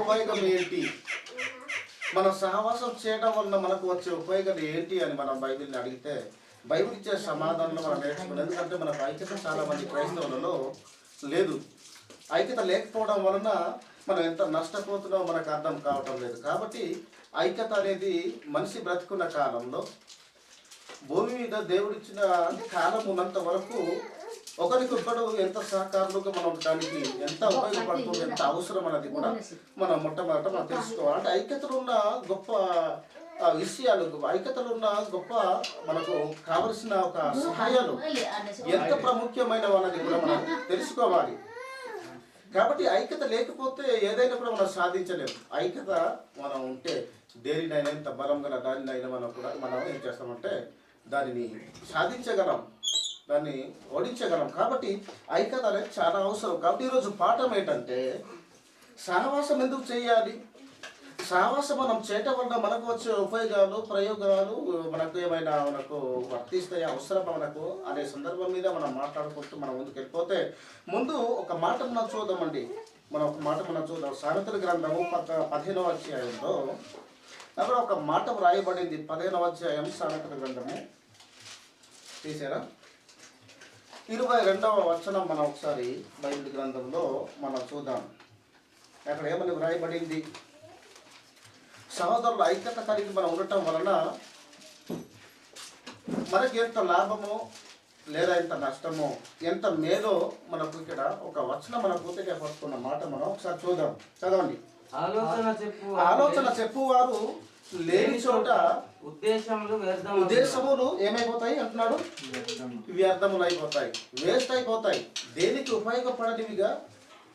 ఉపయోగం ఏంటి, మన సహవాసం చేయడం వలన మనకు వచ్చే ఉపయోగం ఏంటి అని మనం బైబిల్ని అడిగితే బైబిల్ ఇచ్చే సమాధానంలో మనం నేర్చుకున్నాం. ఎందుకంటే మనకు ఐక్యత చాలా మంది క్రైస్తవులలో లేదు. ఐక్యత లేకపోవడం వలన మనం ఎంత నష్టపోతున్నామో మనకు అర్థం కావటం లేదు. కాబట్టి ఐక్యత అనేది మనిషి బ్రతుకున్న కాలంలో భూమి మీద దేవుడిచ్చిన కాలం ఉన్నంత వరకు ఒకరికొకరు ఎంత సహకారులుగా మనం ఉండడానికి ఎంత ఉపయోగపడుతుంది, ఎంత అవసరం అనేది కూడా మనం మొట్టమొదట మనం తెలుసుకోవాలి. అంటే ఐక్యతలో ఉన్న గొప్ప విషయాలు, ఐక్యతలో ఉన్న గొప్ప మనకు కావలసిన ఒక సహాయాలు ఎంత ప్రాముఖ్యమైనవి అన్నది కూడా మనం తెలుసుకోవాలి. కాబట్టి ఐక్యత లేకపోతే ఏదైనా కూడా మనం సాధించలేము. ఐక్యత మనం ఉంటే దేనినైనా ఎంత బలం గల దానినైనా మనం ఏం చేస్తామంటే దానిని సాధించగలం, దాన్ని ఓడించగలం. కాబట్టి ఐక్యత అనేది చాలా అవసరం. కాబట్టి ఈరోజు పాఠం ఏంటంటే సహవాసం ఎందుకు చేయాలి, సహవాసం మనం చేయటం వల్ల మనకు వచ్చే ఉపయోగాలు ప్రయోగాలు మనకు ఏమైనా మనకు వర్తిస్తాయి, అవసరం మనకు అనే సందర్భం మీద మనం మాట్లాడుకుంటూ మనం ముందుకు వెళ్ళిపోతే ముందు ఒక మాట మనం చూద్దామండి. మనం చూద్దాం. సామెతల గ్రంథము 15వ అధ్యాయంలో అక్కడ ఒక మాట వ్రాయబడింది. 15వ అధ్యాయం సామెతల గ్రంథము తీసారా 22వ వచనం మనం ఒకసారి బైబిల్ గ్రంథంలో మనం చూద్దాం. అక్కడ ఏమని వ్రాయబడింది, సహోదరుల ఐక్యత కలిగి మనం ఉండటం వలన మనకి ఎంత లాభమో లేదా ఎంత నష్టమో ఎంత మేలో మనకు ఇక్కడ ఒక వచనం మన పూర్తిగా పడుతున్న మాట మనం ఒకసారి చూద్దాం. చదవండి. ఆలోచన చెప్పువారు లేని చోట ఉద్దేశములు ఏమైపోతాయి అంటున్నాడు, వ్యర్థములు అయిపోతాయి, వేస్ట్ అయిపోతాయి, దేనికి ఉపయోగపడనివిగా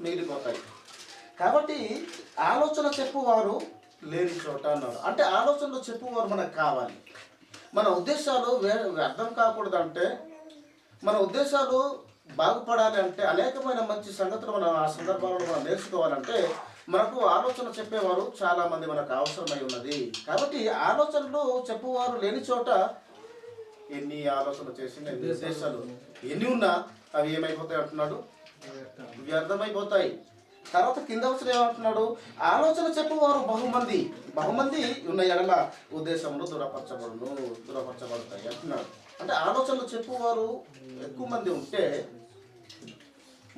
మిగిలిపోతాయి. కాబట్టి ఆలోచన చెప్పువారు లేని చోట అన్నాడు. అంటే ఆలోచనలు చెప్పువారు మనకు కావాలి. మన ఉద్దేశాలు వ్యర్థం కాకూడదంటే, మన ఉద్దేశాలు బాగుపడాలి అంటే, అనేకమైన మంచి సంగతులు మనం ఆ సందర్భాలను మనం నేర్చుకోవాలంటే మనకు ఆలోచన చెప్పేవారు చాలామంది మనకు అవసరమై ఉన్నది. కాబట్టి ఆలోచనలు చెప్పువారు లేని చోట ఎన్ని ఆలోచనలు చేసిన ఎన్ని ఉద్దేశాలు ఎన్ని ఉన్నా అవి ఏమైపోతాయి అంటున్నాడు, వ్యర్థమైపోతాయి. తర్వాత కింద వచ్చిన ఏమంటున్నాడు, ఆలోచన చెప్పువారు బహుమంది ఉన్న ఎడల ఉద్దేశములు దురపరచబడతాయి అంటున్నాడు. అంటే ఆలోచనలు చెప్పువారు ఎక్కువ మంది ఉంటే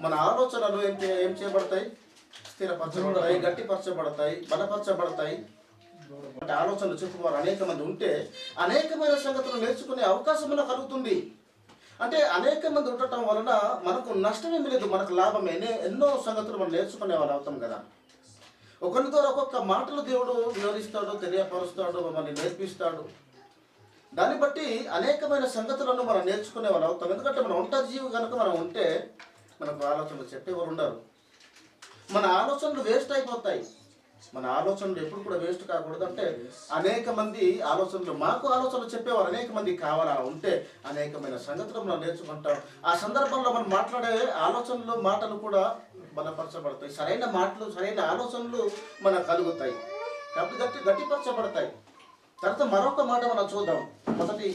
మన ఆలోచనలు ఏం చేయబడతాయి, స్థిరపరచబడతాయి, గట్టిపరచబడతాయి, బలపరచబడతాయి. అంటే ఆలోచనలు చెప్పువారు అనేక మంది ఉంటే అనేకమైన సంగతులు నేర్చుకునే అవకాశం మనకు కలుగుతుంది. అంటే అనేక మంది ఉండటం వలన మనకు నష్టమేమి లేదు, మనకు లాభమే. ఎన్నో సంగతులు మనం నేర్చుకునే వాళ్ళు అవుతాం కదా. ఒకరి ద్వారా ఒక్కొక్క మాటలు దేవుడు వివరిస్తాడు, తెలియపరుస్తాడు, మనల్ని నేర్పిస్తాడు. దాన్ని బట్టి అనేకమైన సంగతులను మనం నేర్చుకునే వాళ్ళు అవుతాం. ఎందుకంటే మనం ఒంటరి జీవి కనుక మనం ఉంటే మనకు ఆలోచనలు చెప్పేవారు ఉండరు. మన ఆలోచనలు వేస్ట్ అయిపోతాయి. మన ఆలోచనలు ఎప్పుడు కూడా వేస్ట్ కాకూడదు. అంటే అనేక మంది మాకు ఆలోచనలు చెప్పేవారు అనేక మంది కావాలా ఉంటే అనేకమైన సంగతులు మనం నేర్చుకుంటాం. ఆ సందర్భంలో మనం మాట్లాడే మాటలు కూడా బలపరచబడతాయి. సరైన మాటలు, సరైన ఆలోచనలు మనకు కలుగుతాయి. కాబట్టి గట్టిపరచబడతాయి. తర్వాత మరొక మాట మనం చూద్దాం. మొదటి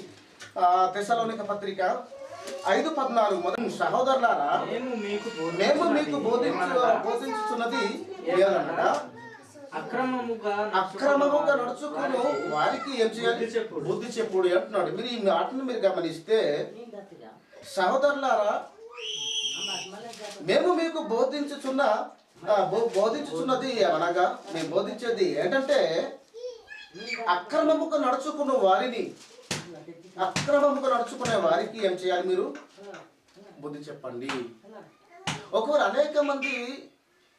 తెస్సలోనిక పత్రిక 5:14 మొదటి సహోదరులారా మేము మీకు బోధించుచున్నది ఏదనగా అక్రమముగా నడుచుకుని వారికి ఏం చేయాలి, బుద్ధి చెప్పుడు అంటున్నాడు. మీరు ఈ మాటను మీరు గమనిస్తే, సహోదరులారా మేము మీకు బోధించుచున్నది అనగా మేము బోధించేది ఏంటంటే అక్రమముగా నడుచుకునే వారికి ఏం చేయాలి, మీరు బుద్ధి చెప్పండి. ఒకవేళ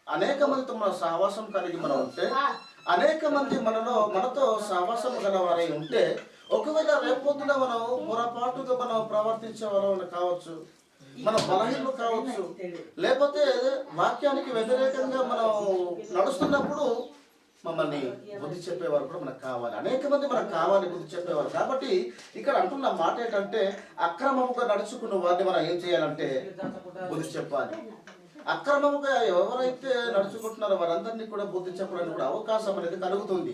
అనేక మందితో మన సహవాసం కలిగి మనం ఉంటే, అనేక మంది మనతో సహవాసం గలవారై ఉంటే, ఒకవేళ రేపొద్దున మనం పొరపాటుగా మనం ప్రవర్తించే వాళ్ళని కావచ్చు, మన బలహీనలు కావచ్చు, లేకపోతే వాక్యానికి వ్యతిరేకంగా మనం నడుస్తున్నప్పుడు మమ్మల్ని బుద్ధి చెప్పేవారు కూడా మనకు కావాలి. అనేక మంది మనకు కావాలి బుద్ధి చెప్పేవారు. కాబట్టి ఇక్కడ అంటున్న మాట ఏంటంటే అక్రమముగా నడుచుకున్న వారిని మనం ఏం చేయాలంటే బుద్ధి చెప్పాలి. అక్రమముగా ఎవరైతే నడుచుకుంటున్నారో వారందరినీ కూడా బుద్ధి చెప్పడానికి కూడా అవకాశం అనేది కలుగుతుంది.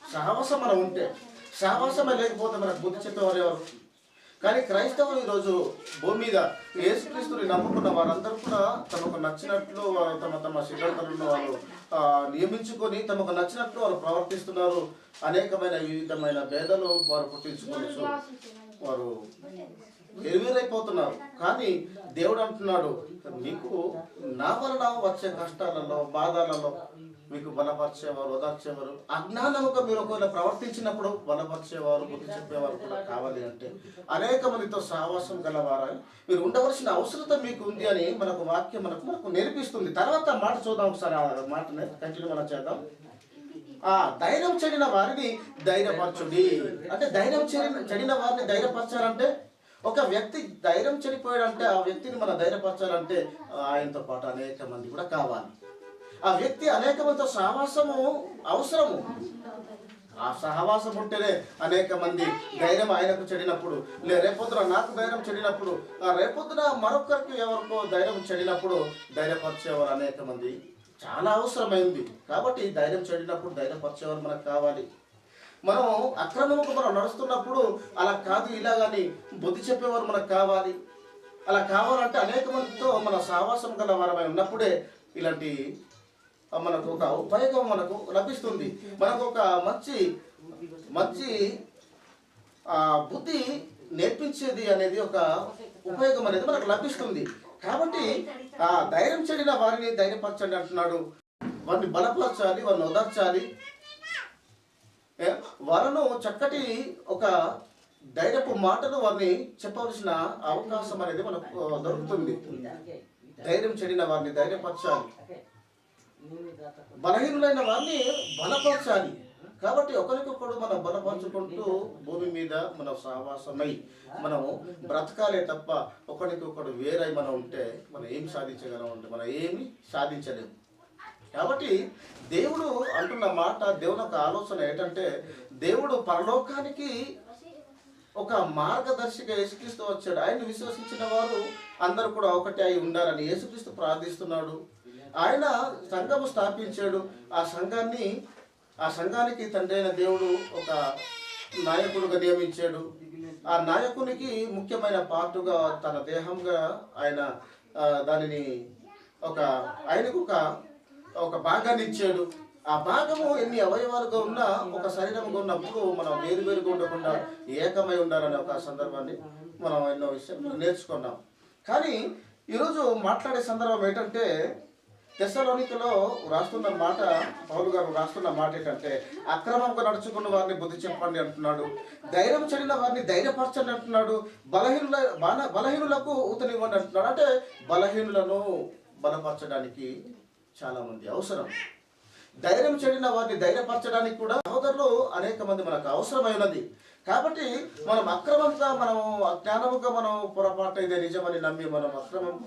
సహవాసం మనం ఉంటే, సహవాసమే లేకపోతే మనకు బుద్ధి చెప్పేవారు ఎవరు? కానీ క్రైస్తవులు ఈరోజు భూమి మీద యేసుక్రీస్తుని నమ్ముకున్న వారందరూ కూడా తమకు నచ్చినట్లు వారు తమ తమ సిద్ధాంతాలను వారు నియమించుకొని తమకు నచ్చినట్లు వారు ప్రవర్తిస్తున్నారు. అనేకమైన వివిధమైన భేదాలు వారు పుట్టించుకోవచ్చు, వారు ఎరువేరైపోతున్నారు. కానీ దేవుడు అంటున్నాడు, మీకు నా వలన వచ్చే కష్టాలలో బాధలలో మీకు బలపరిచేవారు, ఓదార్చేవారు, అజ్ఞానముగా మీరు ఒకవేళ ప్రవర్తించినప్పుడు బలపరిచేవారు, బుద్ధి చెప్పేవారు కూడా కావాలి అంటే అనేక మందితో సహవాసం గలవారని మీరు ఉండవలసిన అవసరత మీకు ఉంది అని మనకు వాక్యం మనకు నేర్పిస్తుంది. తర్వాత మాట చూద్దాం ఒకసారి, ఆ మాటని కంటిన్యూ మనం చేద్దాం. ధైర్యం చెడిన వారిని ధైర్యపరచుడి అంటే ధైర్యం చెడిన వారిని ధైర్యపరచాలంటే ఒక వ్యక్తి ధైర్యం చెడిపోయాడంటే ఆ వ్యక్తిని మనం ధైర్యపరచాలంటే ఆయనతో పాటు అనేక మంది కూడా కావాలి. ఆ వ్యక్తి అనేక మందితో సహవాసము అవసరము. ఆ సహవాసం ఉంటేనే అనేక మంది ధైర్యం ఆయనకు చెడినప్పుడు, రేపొద్దున నాకు ధైర్యం చెడినప్పుడు, రేపొద్దున మరొకరికి ఎవరికో ధైర్యం చెడినప్పుడు ధైర్యపరిచేవారు అనేక మంది చాలా అవసరమైంది. కాబట్టి ధైర్యం చెడినప్పుడు ధైర్యపరిచేవారు మనకు కావాలి. మనం అక్రమముకు మనం నడుస్తున్నప్పుడు అలా కాదు ఇలాగని బుద్ధి చెప్పేవారు మనకు కావాలి. అలా కావాలంటే అనేక మందితో మన సహవాసం గల వారమై ఉన్నప్పుడే ఇలాంటి మనకు ఒక ఉపయోగం మనకు లభిస్తుంది. మనకు ఒక మంచి మంచి బుద్ధి నేర్పించేది అనేది ఒక ఉపయోగం అనేది మనకు లభిస్తుంది. కాబట్టి ధైర్యం చెడిన వారిని ధైర్యపరచండి అంటున్నాడు. వారిని బలపరచాలి, వారిని ఓదార్చాలి, వాళ్ళను చక్కటి ఒక ధైర్యపు మాటలు వారిని చెప్పవలసిన అవకాశం అనేది మనకు దొరుకుతుంది. ధైర్యం చెడిన వారిని ధైర్యపరచాలి, బలహీనులైన వారిని బలపరచాలి. కాబట్టి ఒకరికొకడు మనం బలపరుచుకుంటూ భూమి మీద మన సహవాసమై మనము బ్రతకాలే తప్ప ఒకరికొకడు వేరై మనం ఉంటే మనం ఏం సాధించగలం అంటే మనం ఏమి సాధించలేము. కాబట్టి దేవుడు అంటున్న మాట, దేవుని ఒక ఆలోచన ఏంటంటే దేవుడు పరలోకానికి ఒక మార్గదర్శిగా యేసుక్రీస్తు వచ్చాడు. ఆయన విశ్వసించిన వారు అందరూ కూడా ఒకటి అయి ఉండాలని యేసుక్రీస్తు ప్రార్థిస్తున్నాడు. ఆయన సంఘము స్థాపించాడు. ఆ సంఘానికి తండ్రి అయిన దేవుడు ఒక నాయకుడుగా నియమించాడు. ఆ నాయకునికి ముఖ్యమైన పార్టుగా తన దేహంగా ఆయన దానిని ఆయనకు ఒక భాగాన్ని ఇచ్చాడు. ఆ భాగము ఎన్ని అవయవాలుగా ఉన్నా ఒక శరీరంగా ఉన్నప్పుడు మనం వేరువేరుగా ఉండకుండా ఏకమై ఉండాలనే ఒక సందర్భాన్ని మనం ఎన్నో విషయాలు నేర్చుకున్నాం. కానీ ఈరోజు మాట్లాడే సందర్భం ఏంటంటే తెస్సలోనికలో రాస్తున్న మాట, పౌలు గారు రాస్తున్న మాట ఏంటంటే అక్రమంగా నడుచుకున్న వారిని బుద్ధి చెప్పండి అంటున్నాడు, ధైర్యం చెడిన వారిని ధైర్యపరచండి అంటున్నాడు, బలహీనులకు ఊతనివ్వండి అంటున్నాడు. అంటే బలహీనులను బలపరచడానికి చాలా మంది అవసరం. ధైర్యం చెడిన వారిని ధైర్యపరచడానికి కూడా సహోదరులు అనేక మంది మనకు అవసరమైనది. కాబట్టి మనం అక్రమంగా అజ్ఞానముగా పొరపాటు ఇదే నిజమని నమ్మి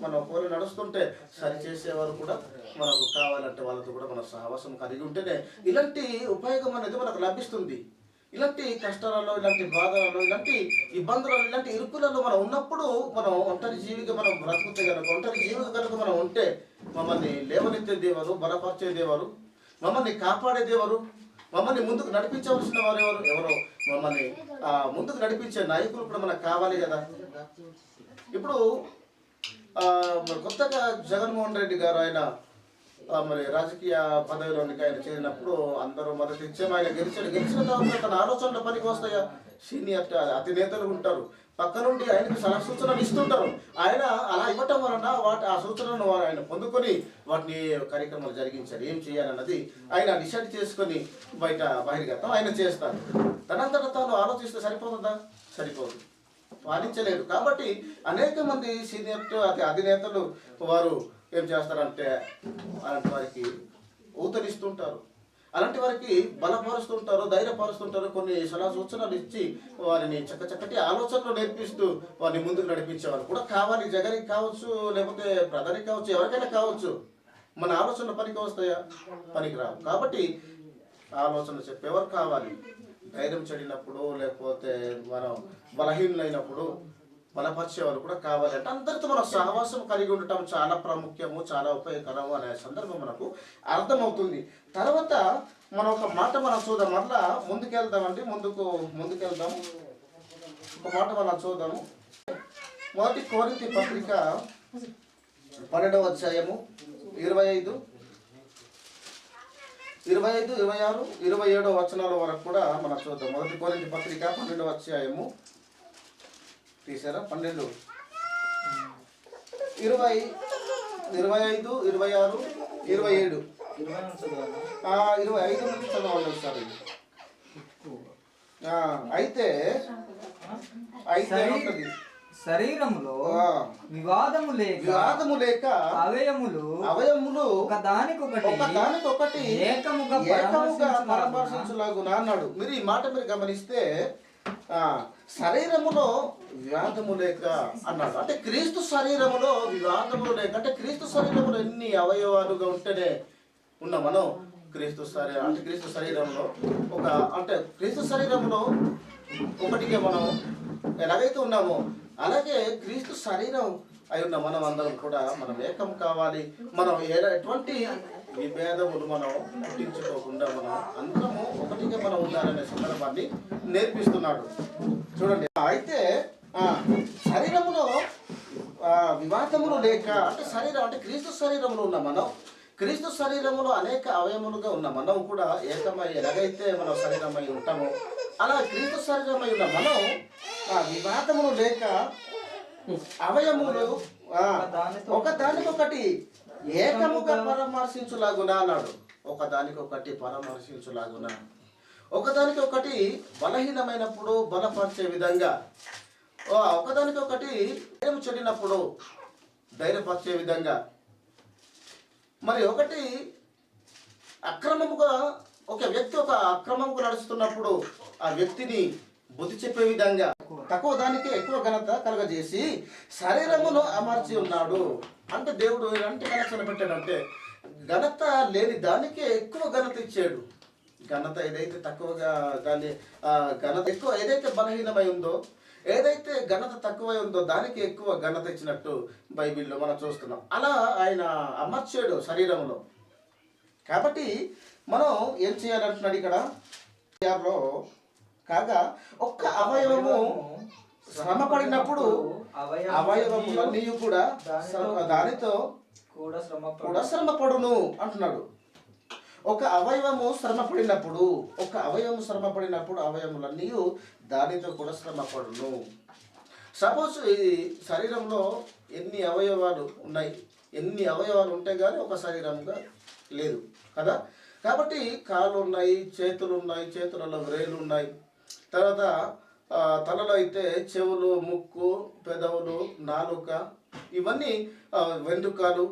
మనం పోలి నడుస్తుంటే సరిచేసేవారు కూడా మనకు కావాలంటే వాళ్ళతో కూడా మన సహవాసం కలిగి ఉంటేనే ఇలాంటి ఉపయోగం అనేది మనకు లభిస్తుంది. ఇలాంటి కష్టాలలో, ఇలాంటి బాధలలో, ఇలాంటి ఇబ్బందులలో, ఇలాంటి ఇరుకులలో మనం ఉన్నప్పుడు మనం ఒంటరి జీవిగా మనం బ్రతుకుతే కనుక, ఒంటరి జీవిగా కనుక మనం ఉంటే మమ్మల్ని లేవనెత్తే దేవారు, బలపరిచే దేవారు, మమ్మల్ని కాపాడే దేవారు, మమ్మల్ని ముందుకు నడిపించవలసిన వారు ఎవరో మమ్మల్ని ముందుకు నడిపించే నాయకులు కూడా మనకు కావాలి కదా. ఇప్పుడు కొత్తగా జగన్మోహన్ రెడ్డి గారు ఆయన మరి రాజకీయ పదవిలోనికి ఆయన చేరినప్పుడు అందరూ మద్దతు ఇచ్చాము. ఆయన గెలిచిన తర్వాత తన ఆలోచనల పనికి వస్తాయా? సీనియర్ అతి నేతలు ఉంటారు, పక్క నుండి ఆయనకు సలహా సూచనలు ఇస్తుంటారు. ఆయన అలా ఇవ్వటం వలన ఆ సూచనలను ఆయన పొందుకొని వాటిని కార్యక్రమాలు జరిగించారు. ఏం చేయాలన్నది ఆయన డిసైడ్ చేసుకొని బహిర్గతం ఆయన చేస్తారు. తనంతట తాను ఆలోచిస్తే సరిపోతుందా? సరిపోదు, పాలించలేదు. కాబట్టి అనేక మంది సీనియర్ అధినేతలు వారు ఏం చేస్తారంటే అలాంటి వారికి ఊతనిస్తుంటారు, అలాంటి వారికి బలపరుస్తుంటారు, ధైర్యపరుస్తుంటారు, కొన్ని సలహా సూచనలు ఇచ్చి వారిని చక్కటి ఆలోచనలు నేర్పిస్తూ వారిని ముందుకు నడిపించేవారు కూడా కావాలి. జగన్కి కావచ్చు, లేకపోతే ప్రధానికి కావచ్చు, ఎవరికైనా కావచ్చు. మన ఆలోచనలు పనికి వస్తాయా? పనికిరావు. కాబట్టి ఆలోచన చెప్పేవారు కావాలి. ధైర్యం చెడినప్పుడు, లేకపోతే మనం బలహీనులైనప్పుడు బలపరిచేవారు కూడా కావాలి. అంటే అందరితో మన సహవాసం కలిగి ఉండటం చాలా ప్రాముఖ్యము, చాలా ఉపయోగకరము అనే సందర్భం మనకు అర్థమవుతుంది. తర్వాత మనం ఒక మాట మనం చూద్దాం, మళ్ళా ముందుకెళ్దామండి. ముందుకెళ్దాం. ఒక మాట మనం చూద్దాము. మొదటి కొరింథీ పత్రిక 12వ అధ్యాయము 25, 26, 27 వచనాల వరకు కూడా మనం చూద్దాం. మొదటి కొరింథీ పత్రిక 12వ అధ్యాయము తీసారా 12, 20, 25, 26, 27, 25 నుంచి చదవండి ఒకసారి. అయితే శరీరములో వివాదము లేక అవయములు ఒకదానికొకటి ఏకముగా పరామర్శించులాగున అన్నాడు. మీరు ఈ మాట మీరు గమనిస్తే శరీరములో వివాదము లేక అన్నాడు. అంటే క్రీస్తు శరీరములో వివాదములు లేక, అంటే క్రీస్తు శరీరములో ఎన్ని అవయవాలుగా ఉంటేనే ఉన్న మనం క్రీస్తు శరీరం, అంటే క్రీస్తు శరీరంలో క్రీస్తు శరీరంలో ఒకటిగా మనం ఎలాగైతే ఉన్నామో అలాగే క్రీస్తు శరీరం అయి ఉన్న మనం అందరం కూడా మనం ఏకం కావాలి. మనం ఎటువంటి విభేదములు మనం పుట్టించుకోకుండా మనం అందరము ఒకటిగా మనం ఉండాలనే సందర్భాన్ని నేర్పిస్తున్నాడు. చూడండి, అయితే శరీరములో వివాదములు లేక, అంటే శరీరం అంటే క్రీస్తు శరీరంలో ఉన్న మనం, క్రీస్తు శరీరములో అనేక అవయములుగా ఉన్న మనం కూడా ఏకమై ఎలాగైతే మనం శరీరమై ఉంటామో అలా క్రీస్తు శరీరమై ఉన్న మనం వివాదములు లేక అవయములు ఒకదానికొకటి ఏకముగా పరామర్శించులాగున అన్నాడు. ఒకదానికొకటి పరామర్శించులాగున, ఒకదానికొకటి బలహీనమైనప్పుడు బలపరిచే విధంగా, ఒకదానికొకటి ధైర్యం చెడినప్పుడు ధైర్యపరిచే విధంగా, మరి ఒకటి అక్రమముగా ఒక వ్యక్తి అక్రమముగా నడుస్తున్నప్పుడు ఆ వ్యక్తిని బుద్ధి చెప్పే విధంగా తక్కువ దానికి ఎక్కువ ఘనత కలగజేసి శరీరమును అమర్చి ఉన్నాడు. అంటే దేవుడు ఎలాంటి కనెక్షన్ పెట్టాడంటే ఘనత లేని దానికే ఎక్కువ ఘనత ఇచ్చాడు. ఘనత ఏదైతే తక్కువగా దాన్ని ఘనత ఎక్కువ, ఏదైతే బలహీనమై ఉందో, ఏదైతే ఘనత తక్కువై ఉందో దానికి ఎక్కువ ఘనత ఇచ్చినట్టు బైబిల్లో మనం చూస్తున్నాం. అలా ఆయన అమర్చాడు శరీరంలో. కాబట్టి మనం ఏం చేయాలంటున్నాడు ఇక్కడ కాగా ఒక్క అవయవము శ్రమ పడినప్పుడు అవయవములన్నీ కూడా దానితో కూడా శ్రమ పడును అంటున్నాడు. ఒక అవయవము శ్రమ పడినప్పుడు అవయవములన్నీ దానితో కూడా శ్రమ పడును. సపోజ్ ఈ శరీరంలో ఎన్ని అవయవాలు ఉంటే కానీ ఒక శరీరంగా లేదు కదా. కాబట్టి కాళ్ళు ఉన్నాయి, చేతులు ఉన్నాయి, చేతులలో వ్రేలు ఉన్నాయి, తర్వాత తలలో అయితే చెవులు, ముక్కు, పెదవులు, నాలుక, ఇవన్నీ వెంట్రుకలు,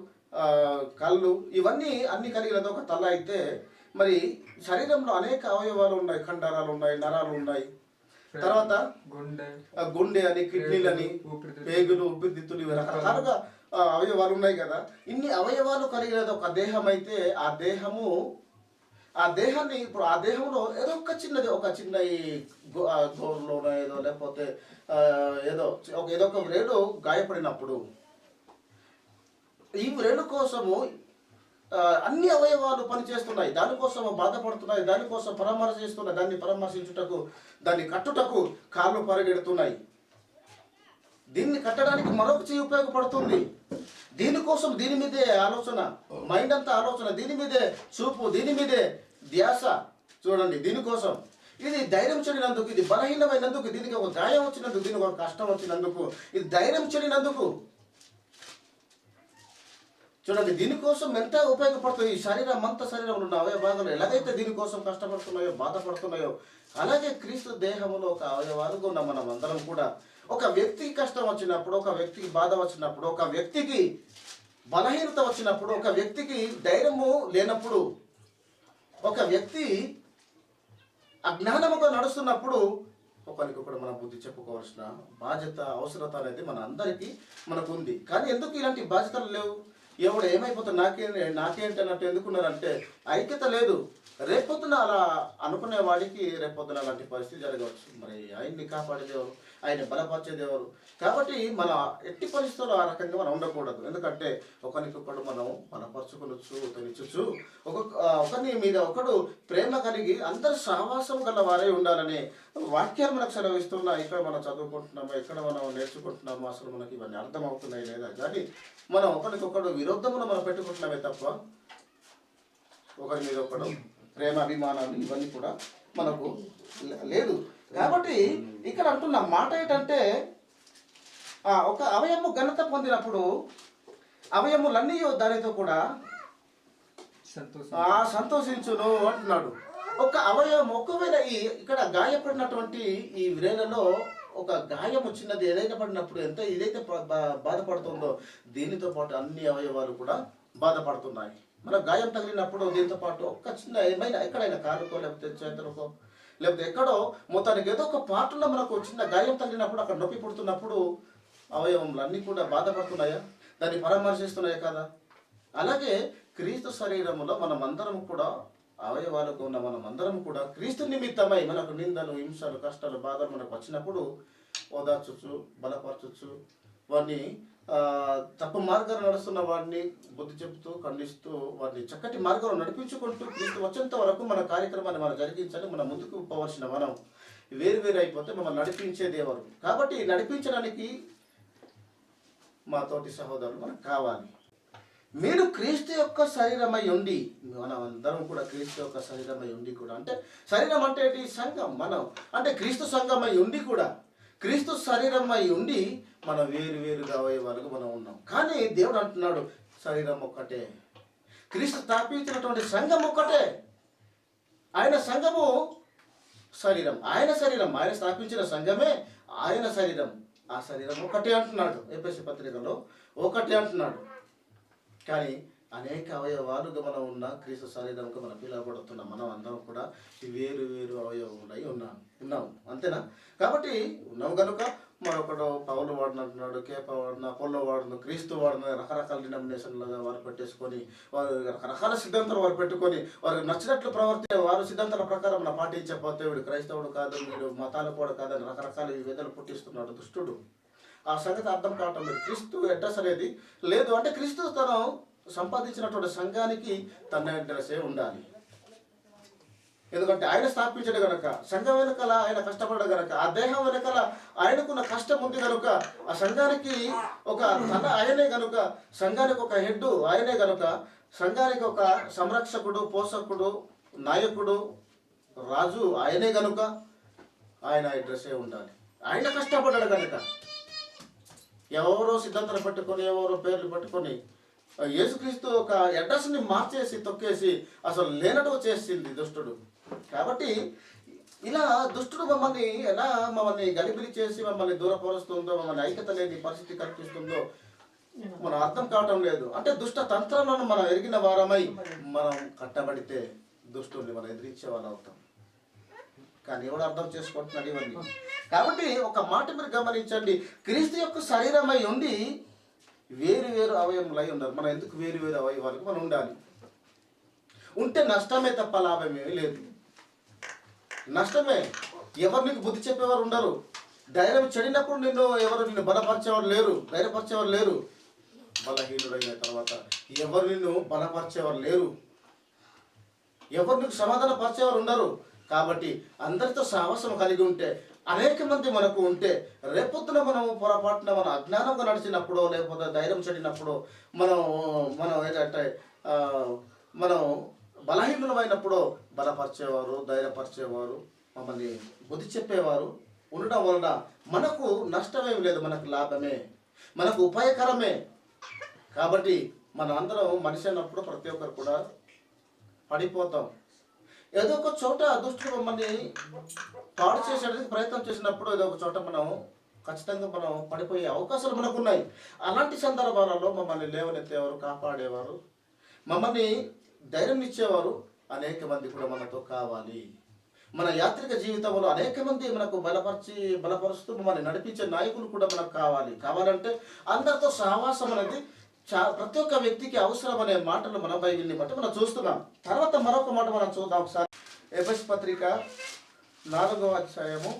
కళ్ళు, ఇవన్నీ అన్ని కలిగినది ఒక తల అయితే, మరి శరీరంలో అనేక అవయవాలు ఉన్నాయి, కండరాలు ఉన్నాయి, నరాలు ఉన్నాయి, తర్వాత గుండె అని, కిడ్నీలని, పేగులు, ఊపిరితిత్తులు, ఇవి రకరకాలుగా అవయవాలు ఉన్నాయి కదా. ఇన్ని అవయవాలు కలిగినది ఒక దేహం అయితే ఆ దేహాన్ని ఇప్పుడు ఆ దేహంలో ఏదో ఒక చిన్న ఈ గోరులోనో ఏదో, లేకపోతే ఏదో ఒక వ్రేలు గాయపడినప్పుడు ఈ వ్రేలు కోసము అన్ని అవయవాలు పనిచేస్తున్నాయి, దానికోసం బాధపడుతున్నాయి, దానికోసం పరామర్శిస్తున్నాయి, దాన్ని పరామర్శించుటకు, దాన్ని కట్టుటకు కాళ్ళు పరిగెడుతున్నాయి. దీన్ని కట్టడానికి మరొక చెయ్యి ఉపయోగపడుతుంది. దీనికోసం దీని మీదే ఆలోచన, మైండ్ అంతా ఆలోచన, దీని మీదే చూపు, దీని మీదే ధ్యాస. చూడండి, దీనికోసం ఇది ధైర్యం చెడినందుకు, ఇది బలహీనమైనందుకు, దీనికి ఒక గాయం వచ్చినందుకు, దీనికి ఒక కష్టం వచ్చినందుకు, ఇది ధైర్యం చెడినందుకు, చూడండి దీనికోసం ఎంత ఉపయోగపడుతుంది. ఈ శరీరంలో ఉన్న అవయవాలు ఎలాగైతే దీనికోసం కష్టపడుతున్నాయో, బాధపడుతున్నాయో, అలాగే క్రీస్తు దేహంలో ఒక అవయవాలుగా ఉన్న మనం అందరం కూడా ఒక వ్యక్తికి కష్టం వచ్చినప్పుడు, ఒక వ్యక్తికి బాధ వచ్చినప్పుడు, ఒక వ్యక్తికి బలహీనత వచ్చినప్పుడు, ఒక వ్యక్తికి ధైర్యము లేనప్పుడు, ఒక వ్యక్తి అజ్ఞానముగా నడుస్తున్నప్పుడు ఒకరికొకరు మనం బుద్ధి చెప్పుకోవాల్సిన బాధ్యత, అవసరత అనేది మన అందరికీ మనకు ఉంది. కానీ ఎందుకు ఇలాంటి బాధ్యతలు లేవు? ఎవడు ఏమైపోతుంది నాకేంటి అన్నట్టు ఎందుకున్నారంటే ఐక్యత లేదు. రేపొద్దున అలా అనుకునే వాడికి రేపొద్దున అలాంటి పరిస్థితి జరగవచ్చు. మరి ఆయన్ని కాపాడేదేవారు, ఆయన బలపరిచేదేవారు. కాబట్టి మన ఎట్టి పరిస్థితుల్లో ఆ రకంగా మనం ఉండకూడదు. ఎందుకంటే ఒకరికొకడు మనం బలపరచుకొనొచ్చు, తనిచ్చు, ఒకరిని మీద ఒకడు ప్రేమ కలిగి అందరు సహవాసం గల వారే ఉండాలని వాక్యాలు మనకు సెలవిస్తున్నా. ఇక్కడ మనం చదువుకుంటున్నాము, ఎక్కడ మనం నేర్చుకుంటున్నాము, అసలు మనకి ఇవన్నీ అర్థమవుతున్నాయి లేదా కానీ మనం ఒకరికొకడు విరుద్ధమును మనం పెట్టుకుంటున్నామే తప్ప ఒకరి మీద ఒకడు ప్రేమ అభిమానాలు ఇవన్నీ కూడా మనకు లేదు. కాబట్టి ఇక్కడ అంటున్న మాట ఏంటంటే ఒక అవయము ఘనత పొందినప్పుడు అవయములన్నీ దానితో కూడా సంతోషించును అంటున్నాడు. ఒక అవయవం ఒకవేళ ఇక్కడ గాయపడినటువంటి ఈ వ్రేలలో ఒక గాయం చిన్నది ఏదైనా పడినప్పుడు ఎంత ఇదైతే బాధపడుతుందో దీనితో పాటు అన్ని అవయవాలు కూడా బాధపడుతున్నాయి. మన గాయం తగిలినప్పుడు దీంతో పాటు ఒక్క చిన్న ఏమైనా ఎక్కడైనా కాలుకో లేకపోతే చేతులకో లేకపోతే ఎక్కడో మొత్తానికి ఏదో ఒక పార్ట్లో మనకు చిన్న గాయం తగిలినప్పుడు అక్కడ నొప్పి పుడుతున్నప్పుడు అవయవములు అన్నీ కూడా బాధపడుతున్నాయా, దాన్ని పరామర్శిస్తున్నాయా కదా? అలాగే క్రీస్తు శరీరములో మనమందరం కూడా అవయవాలకు ఉన్న మనమందరం కూడా క్రీస్తు నిమిత్తమై మనకు నిందలు, హింసలు, కష్టాలు, బాధలు మనకు వచ్చినప్పుడు ఓదార్చచ్చు, బలపరచచ్చు, వాడిని తప్పు మార్గాలు నడుస్తున్న వాడిని బుద్ధి చెబుతూ ఖండిస్తూ వాడిని చక్కటి మార్గంలో నడిపించుకుంటూ క్రీస్తు వచ్చేంత వరకు మన కార్యక్రమాన్ని మనం జరిగించాలి. మనం ముందుకు పోవలసిన మనం వేరు అయిపోతే మమ్మల్ని నడిపించేది ఎవరు? కాబట్టి నడిపించడానికి మా తోటి సహోదరులు మనకు కావాలి. మీరు క్రీస్తు యొక్క శరీరమై ఉండి, మనం అందరం కూడా క్రీస్తు యొక్క శరీరమై ఉండి కూడా, అంటే శరీరం అంటే ఏంటి? సంఘం. మనం అంటే క్రీస్తు సంఘమై ఉండి కూడా, క్రీస్తు శరీరమై ఉండి మనం వేరుగా అవయవాలుగా మనం ఉన్నాం. కానీ దేవుడు అంటున్నాడు శరీరం ఒక్కటే, క్రీస్తు స్థాపించినటువంటి సంఘం ఒక్కటే. ఆయన సంఘము శరీరం, ఆయన శరీరం, ఆయన స్థాపించిన సంఘమే ఆయన శరీరం. ఆ శరీరం ఒకటే అంటున్నాడు. ఎఫెసీ పత్రికలో ఒకటే అంటున్నాడు. కానీ అనేక అవయవాలుగా మనం ఉన్న క్రీస్తు శరీరంగా మనం పిలువబడుతున్నాం. మనం అందరం కూడా వేరు అవయవములై ఉన్నాం. అంతేనా? కాబట్టి ఉన్నాం కనుక మరొకడు పౌలు వాడిన అంటున్నాడు, కేప వాడిన, పొల్లో వాడిన, క్రీస్తు వాడిన, రకరకాల డినామినేషన్లుగా వారు పెట్టేసుకొని వారు రకరకాల సిద్ధాంతాలు వారు పెట్టుకొని వారికి నచ్చినట్లు వారు సిద్ధాంతాల ప్రకారం మనం పాటించకపోతే వీడు క్రైస్తవుడు కాదు, వీడు మతాలు కూడా కాదని రకరకాల విధులు పుట్టిస్తున్నాడు దుష్టుడు. ఆ సంగతి అర్థం కావటం లేదు. క్రీస్తు అడ్రస్ అనేది లేదు. అంటే క్రీస్తు తను సంపాదించినటువంటి సంఘానికి తన అడ్రస్సే ఉండాలి. ఎందుకంటే ఆయన స్థాపించడు గనక, సంఘం వెనకాల ఆయన కష్టపడ్డ గనక, ఆ దేహం వెనకాల ఆయనకున్న కష్టం ఉంది కనుక, ఆ సంఘానికి ఒక తల ఆయనే గనుక, సంఘానికి ఒక హెడ్ ఆయనే గనుక, సంఘానికి ఒక సంరక్షకుడు, పోషకుడు, నాయకుడు, రాజు ఆయనే గనుక ఆయన అడ్రస్సే ఉండాలి. ఆయన కష్టపడ్డాడు కనుక ఎవరో సిద్ధాంతాలు పట్టుకొని ఎవరో పేర్లు పట్టుకొని యేసుక్రీస్తు ఒక అడ్రస్ని మార్చేసి తొక్కేసి అసలు లేనట్టు చేసింది దుష్టుడు. కాబట్టి ఇలా దుష్టుడు మమ్మల్ని గలిబిలి చేసి మమ్మల్ని దూరపరుస్తుందో, మమ్మల్ని ఐక్యత లేని పరిస్థితి కల్పిస్తుందో మనం అర్థం కావటం లేదు. అంటే దుష్ట తంత్రాలను మనం ఎరిగిన వారమై మనం కట్టబడితే దుష్టుల్ని మనం ఎదిరించే వాళ్ళు అవుతాం. కానీ ఎవడు అర్థం చేసుకుంటున్నాడు ఇవన్నీ? కాబట్టి ఒక మాట మీరు గమనించండి, క్రీస్తు యొక్క శరీరమై ఉండి వేరు అవయములై ఉన్నారు. మనం ఎందుకు వేరు అవయవాలకు మనం ఉండాలి? ఉంటే నష్టమే తప్ప లాభమేమీ లేదు. నష్టమే. ఎవరు నీకు బుద్ధి చెప్పేవారు ఉండరు. ధైర్యం చెడినప్పుడు నిన్ను బలపరిచేవారు లేరు, ధైర్యపరిచేవారు లేరు. బలహీనుడైన తర్వాత ఎవరు నిన్ను బలపరిచేవారు లేరు, ఎవరు నీకు సమాధాన పరిచేవారు ఉండరు. కాబట్టి అందరితో సహవాసం కలిగి ఉంటే, అనేక మంది మనకు ఉంటే, రేపొద్దున మనం పొరపాటున మనం అజ్ఞానంగా నడిచినప్పుడు లేకపోతే ధైర్యం చెడినప్పుడు మనం ఏంటంటే మనం బలహీనమైనప్పుడు బలపరిచేవారు, ధైర్యపరిచేవారు, మమ్మల్ని బుద్ధి చెప్పేవారు ఉండడం వలన మనకు నష్టమేమి లేదు, మనకు లాభమే, మనకు ఉపాయకరమే. కాబట్టి మనం అందరం మనిషి అన్నప్పుడు ప్రతి ఒక్కరు కూడా పడిపోతాం. ఏదో ఒక చోట దుష్టుడు మమ్మల్ని పాడు చేసేందుకు ప్రయత్నం చేసినప్పుడు ఏదో ఒక చోట ఖచ్చితంగా మనం పడిపోయే అవకాశాలు మనకు ఉన్నాయి. అలాంటి సందర్భాలలో మమ్మల్ని లేవనెత్తేవారు, కాపాడేవారు, మమ్మల్ని ధైర్యం ఇచ్చేవారు అనేక మంది కూడా మనతో కావాలి. మన యాత్రిక జీవితంలో అనేక మంది మనకు బలపరుస్తూ మమ్మల్ని నడిపించే నాయకులు కూడా మనకు కావాలంటే అందరితో సహవాసం అనేది ప్రతి ఒక్క వ్యక్తికి అవసరం అనే మాటలు మన బైబిల్ని బట్టి మనం చూస్తున్నాం. తర్వాత మరొక మాట మనం చూద్దాం ఒకసారి. ఎఫెసు పత్రిక 4వ అధ్యాయము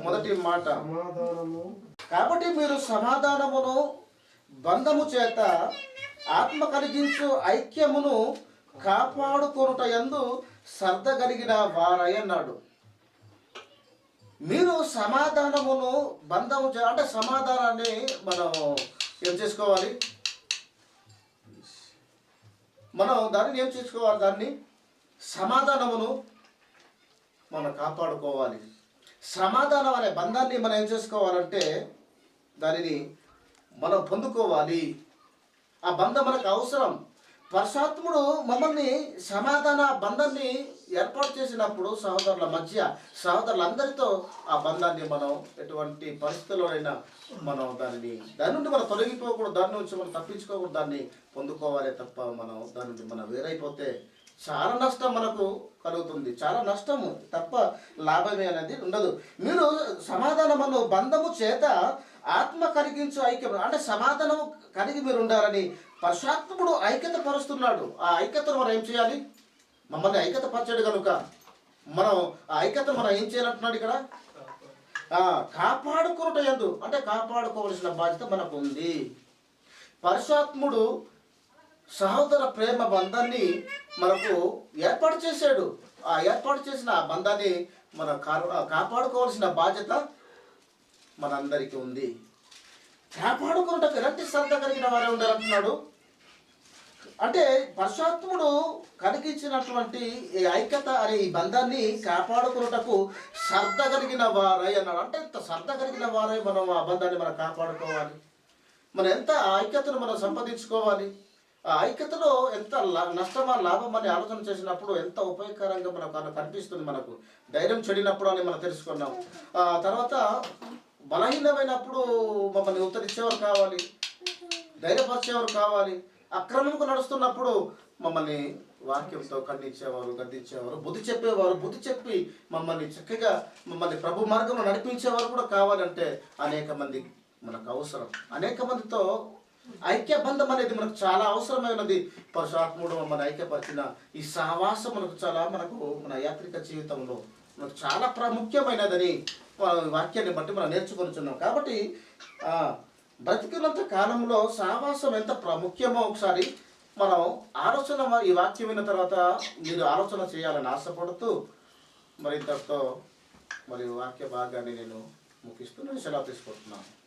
మొదటి మాట. కాబట్టి మీరు సమాధానమును బంధము చేత ఆత్మ కలిగించు ఐక్యమును కాపాడుకొనుట యందు శ్రద్ధ కలిగిన వారై అన్నాడు. మీరు సమాధానమును బంధము అంటే సమాధానాన్ని మనం ఏం చేసుకోవాలి? మనం దానిని ఏం చేసుకోవాలి? దాన్ని సమాధానమును మనం కాపాడుకోవాలి. సమాధానం అనే బంధాన్ని మనం ఏం చేసుకోవాలంటే దానిని మనం పొందుకోవాలి. ఆ బంధం మనకు అవసరం. పరిశుద్ధాత్ముడు మమ్మల్ని సమాధాన బంధాన్ని ఏర్పాటు చేసినప్పుడు సహోదరుల మధ్య సహోదరులందరితో ఆ బంధాన్ని మనం ఎటువంటి పరిస్థితుల్లోనైనా మనం దాని నుండి మనం తొలగిపోకూడదు, దాని నుంచి మనం తప్పించుకోకూడదు, దాన్ని పొందుకోవాలి తప్ప మనం దాని నుండి మనం వేరైపోతే చాలా నష్టం మనకు కలుగుతుంది. చాలా నష్టము తప్ప లాభమే అనేది ఉండదు. మీరు సమాధానమును బంధము చేత ఆత్మ కలిగించు ఐక్యం అంటే సమాధానము కలిగి మీరు ఉండాలని పరిశుద్ధాత్ముడు ఐక్యత పరుస్తున్నాడు. ఆ ఐక్యతను మనం ఏం చేయాలి? మమ్మల్ని ఐక్యత పరచాడు కనుక మనం ఆ ఐక్యత మనం ఏం చేయాలంటున్నాడు ఇక్కడ? కాపాడుకునుట యందు అంటే కాపాడుకోవలసిన బాధ్యత మనకు ఉంది. పరిశుద్ధాత్ముడు సహోదర ప్రేమ బంధాన్ని మనకు ఏర్పాటు చేశాడు. ఆ ఏర్పాటు చేసిన ఆ బంధాన్ని మనం కాపాడుకోవాల్సిన బాధ్యత మనందరికీ ఉంది. కాపాడుకున్నట్టు ఎలాంటి శ్రద్ధ కలిగిన వారే ఉండాలంటున్నాడు. అంటే పరిశుద్ధాత్ముడు కలిగించినటువంటి ఈ ఐక్యత అనే ఈ బంధాన్ని కాపాడుకున్నటకు శ్రద్ధ కలిగిన వారై అన్నాడు. అంటే ఎంత శ్రద్ధ కలిగిన వారై మనం ఆ బంధాన్ని మనం కాపాడుకోవాలి. మనం ఎంత ఐక్యతను మనం సంపాదించుకోవాలి. ఆ ఐక్యతలో ఎంత నష్టమా లాభం అని ఆలోచన చేసినప్పుడు ఎంత ఉపయోగకరంగా మనకు కనిపిస్తుంది. మనకు ధైర్యం చెడినప్పుడు అని మనం తెలుసుకున్నాం. తర్వాత బలహీనమైనప్పుడు మమ్మల్ని ఉత్తరించేవారు కావాలి, ధైర్యపరిచేవారు కావాలి. అక్రమంగా నడుస్తున్నప్పుడు మమ్మల్ని వాక్యంతో ఖండించేవారు, గద్దించేవారు, బుద్ధి చెప్పేవారు, బుద్ధి చెప్పి మమ్మల్ని చక్కగా మమ్మల్ని ప్రభు మార్గంలో నడిపించేవారు కూడా కావాలంటే అనేక మంది మనకు అవసరం. అనేక మందితో ఐక్య బంధం అనేది మనకు చాలా అవసరమైనది. పరిశుద్ధాత్ముడు మమ్మల్ని ఐక్యపరిచిన ఈ సహవాసం మన యాత్రిక జీవితంలో మనకు చాలా ప్రాముఖ్యమైనదని వాక్యాన్ని బట్టి మనం నేర్చుకొనిచున్నాం. కాబట్టి బ్రతికినంత కాలంలో సహవాసం ఎంత ప్రాముఖ్యమో ఒకసారి మనం ఈ వాక్యం విన్న తర్వాత మీరు ఆలోచన చేయాలని ఆశపడుతూ మరి ఇంతటితో వాక్య భాగాన్ని నేను ముగిస్తూ సెలవు తీసుకుంటున్నాను.